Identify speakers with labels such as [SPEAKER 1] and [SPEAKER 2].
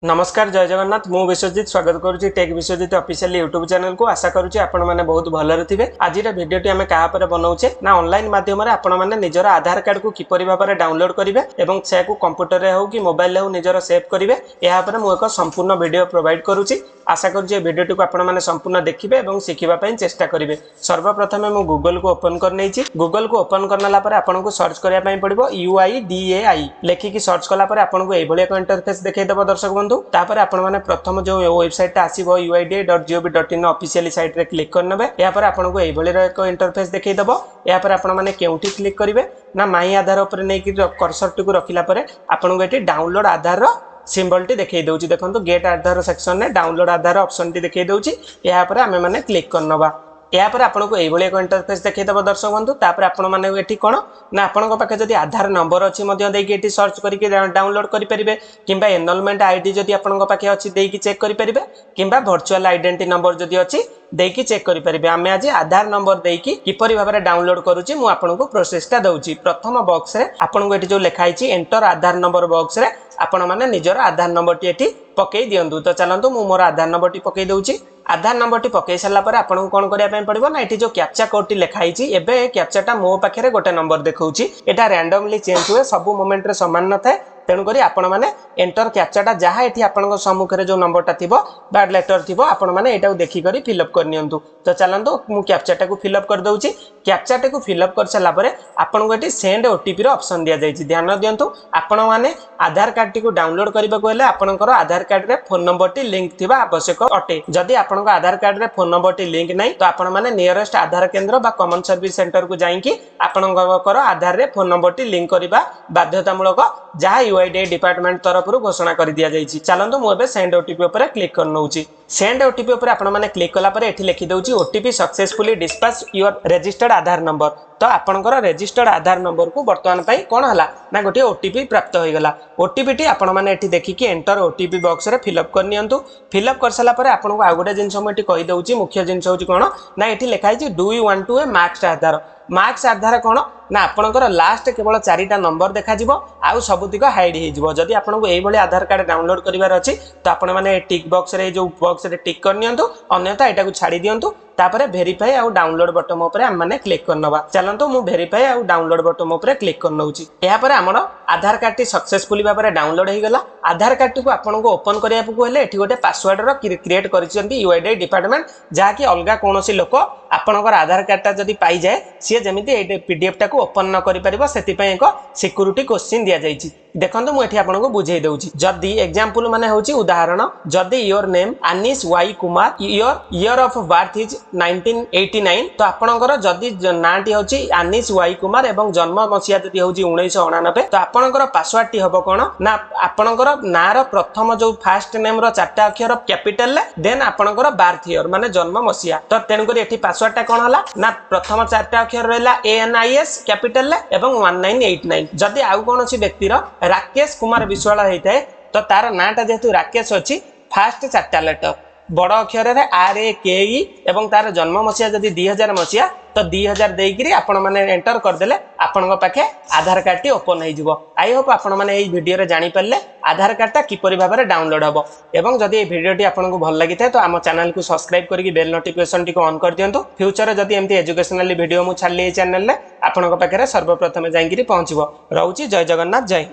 [SPEAKER 1] नमस्कार जय जगन्नाथ मु विश्वजित स्वागत करुच्ची tech Biswajit official YouTube channel को आशा करुच्ची आपण माने बहुत भलरे थिबे। आज भिडियोटी आमे कहा पर बनाउछे ना ऑनलाइन माध्यम रे आपण माने निजर आधार कार्ड को किपरि भाबरे डाउनलोड करिवे एवं से को कंप्यूटर रे हो कि मोबाइल रे हो निजर सेव करिवे एहा पर मु एक संपूर्ण वीडियो प्रोवाइड करूची। आशा करुच्ची ए वीडियोटी को आपण माने संपूर्ण देखिबे एवं सिखिबा पई चेष्टा करिवे। सर्वप्रथम मु गूगल को ओपन करनेची। गूगल को ओपन करनला पर आपण को सर्च करिया पई पड़िबो UIDAI लेखि कि सर्च कला पर आपण को ए भलिया इंटरफेस देखाइ देबो दर्शक बंधु। तापर आपण माने प्रथम जो वेबसाइट आसीबो uida.gov.in ऑफिशियल साइट रे क्लिक करनबे। या पर आपण को ए भलिया एक इंटरफेस देखाइ देबो। या पर आपण माने केउठी क्लिक करिवे ना माई आधार ऊपर नै कि कर्सर टिकु रखिला पर आपण को एठी डाउनलोड आधार रो सिंबल टी देखाइ दउची। देखंतु गेट आधार सेक्शन ने डाउनलोड आधार ऑप्शन टी देखाइ दउची। या पर आमे माने क्लिक करनबा। या पर आपण को एभली एक इंटरफेस देखाइ देबो दर्शक बंधु। तापर आपण माने एठी कोन ना आपण को पाखे जदी आधार नंबर अछि मध्य देकी एठी सर्च करिके डाउनलोड करि परिबे किंबा एनरोलमेंट आईडी जदी आपण को पाखे अछि देकी चेक करि परिबे किंबा वर्चुअल आइडेंटिटी नंबर जदी अछि देकी चेक करि परिबे। आमे आज आधार नंबर देकी किपरि भाबरे डाउनलोड करूची मु आपण को प्रोसेस ता दउची। प्रथम बॉक्स रे आपण को एठी जो लिखा आइछि एंटर आधार नंबर बॉक्स रे आपण माने निजर आधार नंबर टी एठी पकेई दियंतु। तो चलंतु मु मोर आधार नंबर टी पकेई दउची। आधार नंबर टी पकेई सला पर आपण को कोन करिया पय पड़िबो ना एठी जो कैप्चा कोड टी लिखा आइछि एबे कैप्चा टा मो पाखरे गोटे नंबर देखौची। एटा रैंडमली चेंज हुए सब मोमेंट रे समान न थाए। तेणु करी आपण माने एंटर कैप्चाटा जहाँ एठी आपण सम्मुखें जो नंबरटा थिबो बा लेटर थिबो आपण माने एटा देखि करी फिलअप कर नियंतु। तो चलंतु मु कैप्चाटा को फिलअप कर दउची। कैप्चाटा को फिलअप कर सला परे आपण को एठी सेंड ओटीपी रो ऑप्शन दिया जायछि। ध्यान दियंतु आपण माने आधार कार्ड टी को डाउनलोड करबा को हेले आपणकर आधार कार्ड रे फोन नंबर टी लिंक थिबा आवश्यक अटे। जदि आपण को आधार कार्ड रे फोन नंबर टी लिंक नै तो आपण माने नियरेस्ट आधार केंद्र बा कॉमन सर्विस सेंटर को जाईकी आपणकर आधार रे फोन नंबर टी लिंक करबा बाध्यतामूलक जहाँ UIDAI डिपार्टमेंट तरफ घोषणा कर दिया जायछि। चलंतु मु एबे सेंड ओटीपी ऊपर क्लिक कर नउची। सेंड ओटीपी ऊपर आपण माने क्लिक कला पर एठी लिखि दउची OTP successfully dispatch your registered Aadhaar number. तो आपणकर रजिस्टर्ड आधार नंबर को वर्तमान पई कोन हला ना गोटे ओटीपी प्राप्त होई गला। ओटीपी टी आपण माने एठी देखि कि एंटर ओटीपी बॉक्स रे फिलअप कर नियंतु। फिलअप कर सला पर आपण को आ गोटे जिंस हम एठी कहि दउची मुख्य जिंस होची कोन ना एठी लिखा छि do you want to a marks Aadhaar. Marks Aadhaar कोन ना आपणकर लास्ट केवल 4टा नंबर देखा जिवो आउ सबुतिक हाइड हे जिवो। जदि आपनको एई भली आधार कार्ड डाउनलोड करिवार अछि तो आपण माने टिक बॉक्स रे जो बॉक्स रे टिक कर नियंतु अन्यथा एटा को छाडी दियंतु। तापरे वेरीफाई आउ डाउनलोड बटन ऊपर हम माने क्लिक करनबा। चलंतु मु वेरीफाई आउ डाउनलोड बटन ऊपर क्लिक करनउची। एहा पर हमर आधार कार्ड टी सक्सेसफुली भाबरे डाउनलोड हे गला। आधार कार्ड टी को आपनको ओपन करिया को हेले एठी गोटे पासवर्ड रो क्रिएट करिसेंती UIDAI डिपार्टमेंट जहा कि अलगा कोनोसी लोक आपनकर आधार कार्ड ता जदि पाई जाय से जेमिति ए पीडीएफ टा को ओपन न करि परिबो सेति पय एक सिक्योरिटी क्वेश्चन दिया जायछि। देखंतु मु एठी आपनको बुझेई दउछि। जदि एग्जांपल माने होछि उदाहरण जदि your name Anish Y Kumar your year of birth is 1989 तो आपनकर जदि नाटी होछि अनिश वाई कुमार एवं जन्म मसिया जदि होछि 1989 तो आपनकर पासवर्ड टी हबो कोन ना आपनकर नार प्रथम जो फर्स्ट नेम रो 4टा अक्षर कैपिटल ले देन आपनकर बर्थ ईयर माने जन्म मसिया। तो तेन करी एठी पासवर्ड टा कोन हला ना प्रथम 4टा अक्षर रहला ANIS कैपिटल ले एवं 1989। जदि आउ कोनोसी व्यक्ति रो राकेश कुमार विश्वाल हेइथाय तो तार नाटा जेतु राकेश अछि फर्स्ट 4टा लेटर बड़ अक्षर रे RAKE एवं तार जन्म मसिया जदि 2000 मसिया तो 2000 देइकरी आपण माने एंटर कर देले आपनक पाखे आधार कार्ड टी ओपन हे जिवो। आई होप आपण माने एई वीडियो रे जानि परले आधार कार्ड ता किपरि भाबरे डाउनलोड हबो। एवं जदि ए वीडियो टी आपनको भल लागिथाय तो हम चैनल को सब्सक्राइब करिकि बेल नोटिफिकेशन टी को ऑन कर दियंतु। फ्यूचर जदि एमती एजुकेशनल वीडियो मु छाडली ए चैनल ले आपनक पाखे रे सर्वप्रथम जाईकरी पहुंचबो। रहउची जय जगन्नाथ जय।